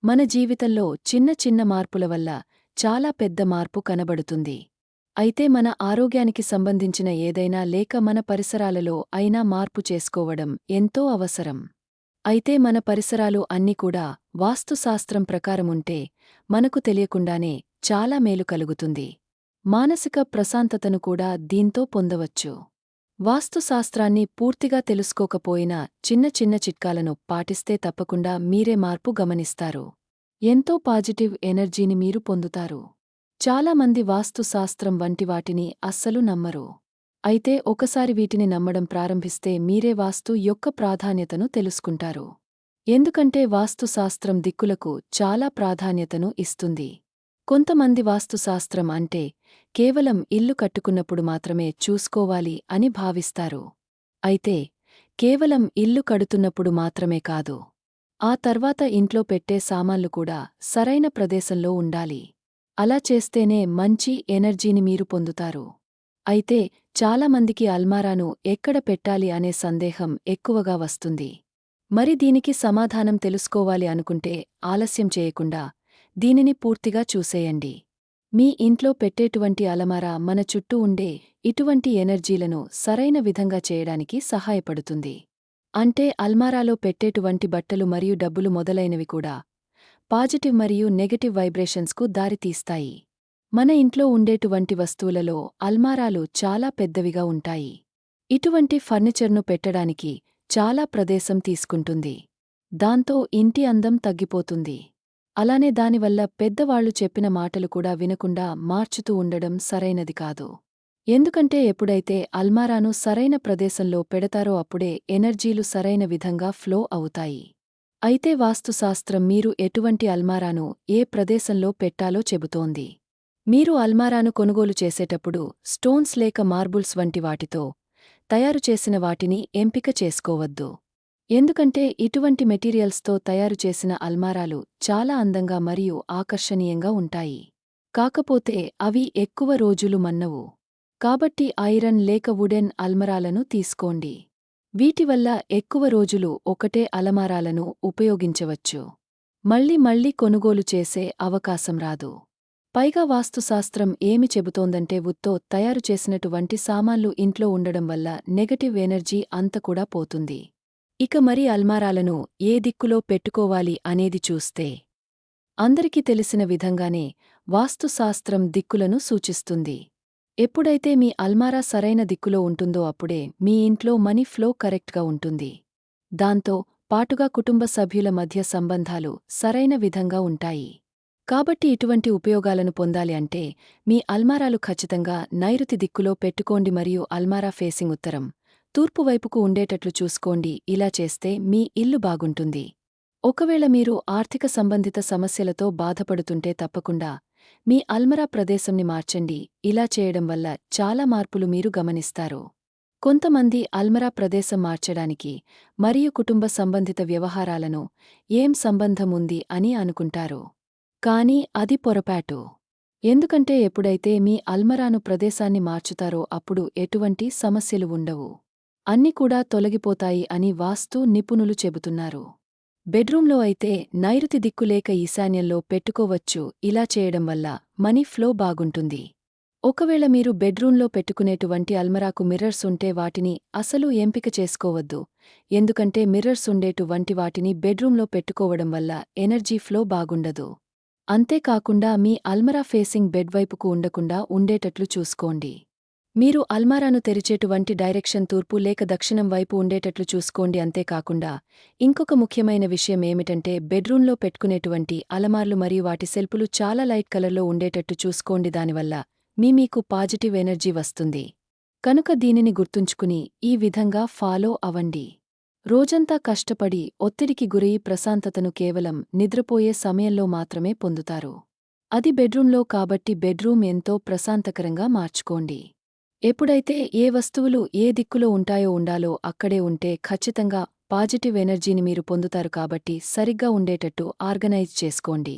మన జీవితంలో చిన్న చిన్న మార్పుల వల్ల చాలా పెద్ద మార్పు కనబడుతుంది. అయితే మన ఆరోగ్యానికి సంబంధించిన ఏదైనా లేక మన పరిసరాలలో అయినా మార్పు చేసుకోవడం ఎంతో అవసరం. అయితే మన పరిసరాలు అన్నీ కూడా వాస్తుశాస్త్రం ప్రకారముంటే మనకు తెలియకుండానే చాలా మేలు కలుగుతుంది. మానసిక ప్రశాంతతను కూడా దీంతో పొందవచ్చు. వాస్తుశాస్త్రాన్ని పూర్తిగా తెలుసుకోకపోయినా చిన్న చిన్న చిట్కాలను పాటిస్తే తప్పకుండా మీరే మార్పు గమనిస్తారు. ఎంతో పాజిటివ్ ఎనర్జీని మీరు పొందుతారు. చాలామంది వాస్తుశాస్త్రం వంటి వాటిని అస్సలు నమ్మరు. అయితే ఒకసారి వీటిని నమ్మడం ప్రారంభిస్తే మీరే వాస్తు యొక్క ప్రాధాన్యతను తెలుసుకుంటారు. ఎందుకంటే వాస్తుశాస్త్రం దిక్కులకు చాలా ప్రాధాన్యతను ఇస్తుంది. కొంతమంది వాస్తుశాస్త్రం అంటే కేవలం ఇల్లు కట్టుకున్నప్పుడు మాత్రమే చూసుకోవాలి అని భావిస్తారు. అయితే కేవలం ఇల్లు కడుతున్నప్పుడు మాత్రమే కాదు. ఆ తర్వాత ఇంట్లో పెట్టే సామాన్లు కూడా సరైన ప్రదేశంలో ఉండాలి. అలా చేస్తేనే మంచి ఎనర్జీని మీరు పొందుతారు. అయితే చాలామందికి అల్మారాను ఎక్కడ పెట్టాలి అనే సందేహం ఎక్కువగా వస్తుంది. మరి దీనికి సమాధానం తెలుసుకోవాలి అనుకుంటే ఆలస్యం చేయకుండా దీనిని పూర్తిగా చూసేయండి. మీ ఇంట్లో పెట్టేటువంటి అలమారా మన చుట్టూ ఉండే ఇటువంటి ఎనర్జీలను సరైన విధంగా చేయడానికి సహాయపడుతుంది. అంటే అల్మారాలో పెట్టేటువంటి బట్టలు మరియు డబ్బులు మొదలైనవి కూడా పాజిటివ్ మరియు నెగటివ్ వైబ్రేషన్స్కు దారితీస్తాయి. మన ఇంట్లో ఉండేటువంటి వస్తువులలో అల్మారాలు చాలా పెద్దవిగా ఉంటాయి. ఇటువంటి ఫర్నిచర్ను పెట్టడానికి చాలా ప్రదేశం తీసుకుంటుంది. దాంతో ఇంటి అందం తగ్గిపోతుంది. అలానే దానివల్ల పెద్దవాళ్లు చెప్పిన మాటలు కూడా వినకుండా మార్చుతూ ఉండడం సరైనది కాదు. ఎందుకంటే ఎప్పుడైతే అల్మారాను సరైన ప్రదేశంలో పెడతారో అప్పుడే ఎనర్జీలు సరైన విధంగా ఫ్లో అవుతాయి. అయితే వాస్తుశాస్త్రం మీరు ఎటువంటి అల్మారాను ఏ ప్రదేశంలో పెట్టాలో చెబుతోంది. మీరు అల్మారాను కొనుగోలు చేసేటప్పుడు స్టోన్స్ లేక మార్బుల్స్ వంటి వాటితో తయారు చేసిన వాటిని ఎంపిక చేసుకోవద్దు. ఎందుకంటే ఇటువంటి మెటీరియల్స్తో తయారు చేసిన అల్మారాలు చాలా అందంగా మరియు ఆకర్షణీయంగా ఉంటాయి. కాకపోతే అవి ఎక్కువ రోజులు మన్నవు. కాబట్టి ఐరన్ లేక వుడెన్ అల్మరాలను తీసుకోండి. వీటివల్ల ఎక్కువ రోజులు ఒకటే అలమారాలను ఉపయోగించవచ్చు. మళ్ళీ మళ్ళీ కొనుగోలు చేసే అవకాశం రాదు. పైగా వాస్తుశాస్త్రం ఏమి చెబుతోందంటే వుడ్తో తయారు చేసినటువంటి సామాన్లు ఇంట్లో ఉండడం వల్ల నెగటివ్ ఎనర్జీ అంత కూడా పోతుంది. ఇక మరి అల్మారాలను ఏ దిక్కులో పెట్టుకోవాలి అనేది చూస్తే అందరికీ తెలిసిన విధంగానే వాస్తుశాస్త్రం దిక్కులను సూచిస్తుంది. ఎప్పుడైతే మీ అల్మారా సరైన దిక్కులో ఉంటుందో అప్పుడే మీ ఇంట్లో మనీ ఫ్లో కరెక్ట్గా ఉంటుంది. దాంతో పాటుగా కుటుంబ సభ్యుల మధ్య సంబంధాలు సరైన విధంగా ఉంటాయి. కాబట్టి ఇటువంటి ఉపయోగాలను పొందాలి అంటే మీ అల్మారాలు ఖచ్చితంగా నైరుతి దిక్కులో పెట్టుకోండి మరియు అల్మారా ఫేసింగ్ ఉత్తరం, తూర్పు వైపుకు ఉండేటట్లు చూసుకోండి. ఇలా చేస్తే మీ ఇల్లు బాగుంటుంది. ఒకవేళ మీరు ఆర్థిక సంబంధిత సమస్యలతో బాధపడుతుంటే తప్పకుండా మీ అల్మరా ప్రదేశంని మార్చండి. ఇలా చేయడం వల్ల చాలా మార్పులు మీరు గమనిస్తారు. కొంతమంది అల్మరా ప్రదేశం మార్చడానికి మరియు కుటుంబ సంబంధిత వ్యవహారాలను ఏం సంబంధం ఉంది అని అనుకుంటారు. కానీ అది పొరపాటు. ఎందుకంటే ఎప్పుడైతే మీ అల్మరాను ప్రదేశాన్ని మార్చుతారో అప్పుడు ఎటువంటి సమస్యలు ఉండవు. అన్ని కూడా తొలగిపోతాయి అని వాస్తు నిపుణులు చెబుతున్నారు. బెడ్రూంలో అయితే నైరుతి దిక్కులేక ఈశాన్యంలో పెట్టుకోవచ్చు. ఇలా చేయడం వల్ల మనీ ఫ్లో బాగుంటుంది. ఒకవేళ మీరు బెడ్రూంలో పెట్టుకునేటువంటి అల్మరాకు మిర్రర్స్ ఉంటే వాటిని అసలు ఎంపిక చేసుకోవద్దు. ఎందుకంటే మిర్రర్స్ ఉండేటువంటి వాటిని బెడ్రూంలో పెట్టుకోవడం వల్ల ఎనర్జీ ఫ్లో బాగుండదు. అంతేకాకుండా మీ అల్మరా ఫేసింగ్ బెడ్ వైపుకు ఉండకుండా ఉండేటట్లు చూసుకోండి. మీరు అల్మారాను తెరిచేటువంటి డైరెక్షన్ తూర్పు లేక దక్షిణం వైపు ఉండేటట్లు చూసుకోండి. అంతేకాకుండా ఇంకొక ముఖ్యమైన విషయం ఏమిటంటే బెడ్రూంలో పెట్టుకునేటువంటి అలమార్లు మరియు వాటి సెల్పులు చాలా లైట్ కలర్లో ఉండేటట్టు చూసుకోండి. దానివల్ల మీకు పాజిటివ్ ఎనర్జీ వస్తుంది. కనుక దీనిని గుర్తుంచుకుని ఈ విధంగా ఫాలో అవండి. రోజంతా కష్టపడి ఒత్తిడికి గురయి ప్రశాంతతను కేవలం నిద్రపోయే సమయంలో మాత్రమే పొందుతారు. అది బెడ్రూంలో కాబట్టి బెడ్రూమ్ ఎంతో ప్రశాంతకరంగా మార్చుకోండి. ఎప్పుడైతే ఏ వస్తువులు ఏ దిక్కులో ఉంటాయో ఉండాలో అక్కడే ఉంటే ఖచ్చితంగా పాజిటివ్ ఎనర్జీని మీరు పొందుతారు. కాబట్టి సరిగ్గా ఉండేటట్టు ఆర్గనైజ్ చేసుకోండి.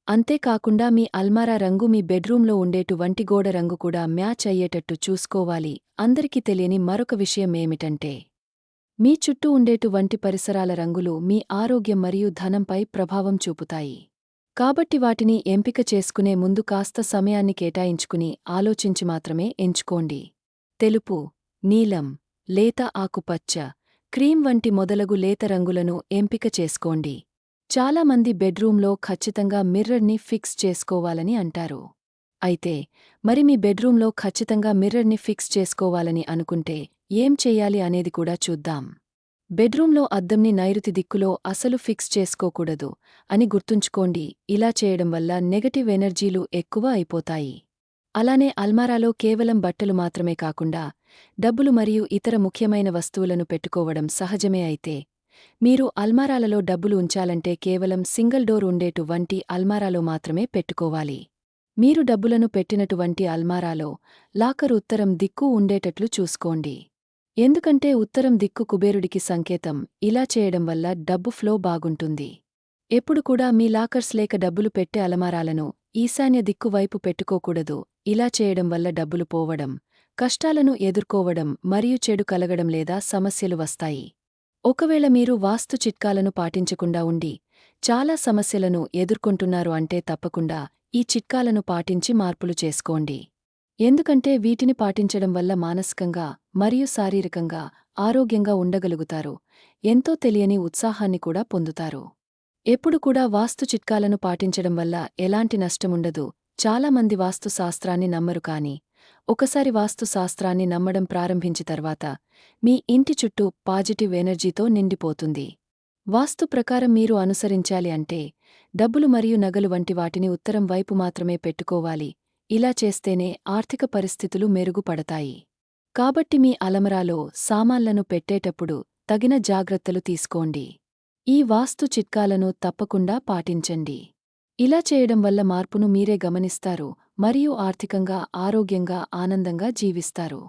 అంతేకాకుండా మీ అల్మారా రంగు మీ బెడ్రూంలో ఉండేటువంటి గోడ రంగు కూడా మ్యాచ్ అయ్యేటట్టు చూసుకోవాలి. అందరికీ తెలియని మరొక విషయం ఏమిటంటే మీ చుట్టూ ఉండేటువంటి పరిసరాల రంగులు మీ ఆరోగ్యం మరియు ధనంపై ప్రభావం చూపుతాయి. కాబట్టి వాటిని ఎంపిక చేసుకునే ముందు కాస్త సమయాన్ని కేటాయించుకుని ఆలోచించి మాత్రమే ఎంచుకోండి. తెలుపు, నీలం, లేత ఆకుపచ్చ, క్రీమ్ వంటి మొదలగు లేత రంగులను ఎంపిక చేసుకోండి. చాలామంది బెడ్రూంలో ఖచ్చితంగా మిర్రర్ని ఫిక్స్ చేసుకోవాలని అంటారు. అయితే మరి మీ బెడ్రూంలో ఖచ్చితంగా మిర్రర్ని ఫిక్స్ చేసుకోవాలని అనుకుంటే ఏం చెయ్యాలి అనేది కూడా చూద్దాం. బెడ్రూంలో అద్దంని నైరుతి దిక్కులో అసలు ఫిక్స్ చేసుకోకూడదు అని గుర్తుంచుకోండి. ఇలా చేయడం వల్ల నెగటివ్ ఎనర్జీలు ఎక్కువ అయిపోతాయి. అలానే అల్మారాలో కేవలం బట్టలు మాత్రమే కాకుండా డబ్బులు మరియు ఇతర ముఖ్యమైన వస్తువులను పెట్టుకోవడం సహజమే. అయితే మీరు అల్మారాలలో డబ్బులు ఉంచాలంటే కేవలం సింగిల్ డోర్ ఉండేటువంటి అల్మారాలో మాత్రమే పెట్టుకోవాలి. మీరు డబ్బులను పెట్టినటువంటి అల్మారాలో లాకర్ ఉత్తరం దిక్కు ఉండేటట్లు చూసుకోండి. ఎందుకంటే ఉత్తరం దిక్కు కుబేరుడికి సంకేతం. ఇలా చేయడం వల్ల డబ్బు ఫ్లో బాగుంటుంది. ఎప్పుడు కూడా మీ లాకర్స్ లేక డబ్బులు పెట్టే అలమారాలను ఈశాన్య దిక్కు వైపు పెట్టుకోకూడదు. ఇలా చేయడం వల్ల డబ్బులు పోవడం, కష్టాలను ఎదుర్కోవడం మరియు చెడు కలగడం లేదా సమస్యలు వస్తాయి. ఒకవేళ మీరు వాస్తు చిట్కాలను పాటించకుండా ఉండి చాలా సమస్యలను ఎదుర్కొంటున్నారు అంటే తప్పకుండా ఈ చిట్కాలను పాటించి మార్పులు చేసుకోండి. ఎందుకంటే వీటిని పాటించడం వల్ల మానసికంగా మరియు శారీరకంగా ఆరోగ్యంగా ఉండగలుగుతారు. ఎంతో తెలియని ఉత్సాహాన్ని కూడా పొందుతారు. ఎప్పుడు కూడా వాస్తు చిట్కాలను పాటించడం వల్ల ఎలాంటి నష్టముండదు. చాలామంది వాస్తు శాస్త్రాన్ని నమ్మరు కాని ఒకసారి వాస్తు శాస్త్రాన్ని నమ్మడం ప్రారంభించి తర్వాత మీ ఇంటి చుట్టూ పాజిటివ్ ఎనర్జీతో నిండిపోతుంది. వాస్తు ప్రకారం మీరు అనుసరించాలి అంటే డబ్బులు మరియు నగలు వంటి వాటిని ఉత్తరం వైపు మాత్రమే పెట్టుకోవాలి. ఇలా చేస్తేనే ఆర్థిక పరిస్థితులు మెరుగుపడతాయి. కాబట్టి మీ అలమరాలో సామాన్లను పెట్టేటప్పుడు తగిన జాగ్రత్తలు తీసుకోండి. ఈ వాస్తు చిట్కాలను తప్పకుండా పాటించండి. ఇలా చేయడం వల్ల మార్పును మీరే గమనిస్తారు మరియు ఆర్థికంగా ఆరోగ్యంగా ఆనందంగా జీవిస్తారు.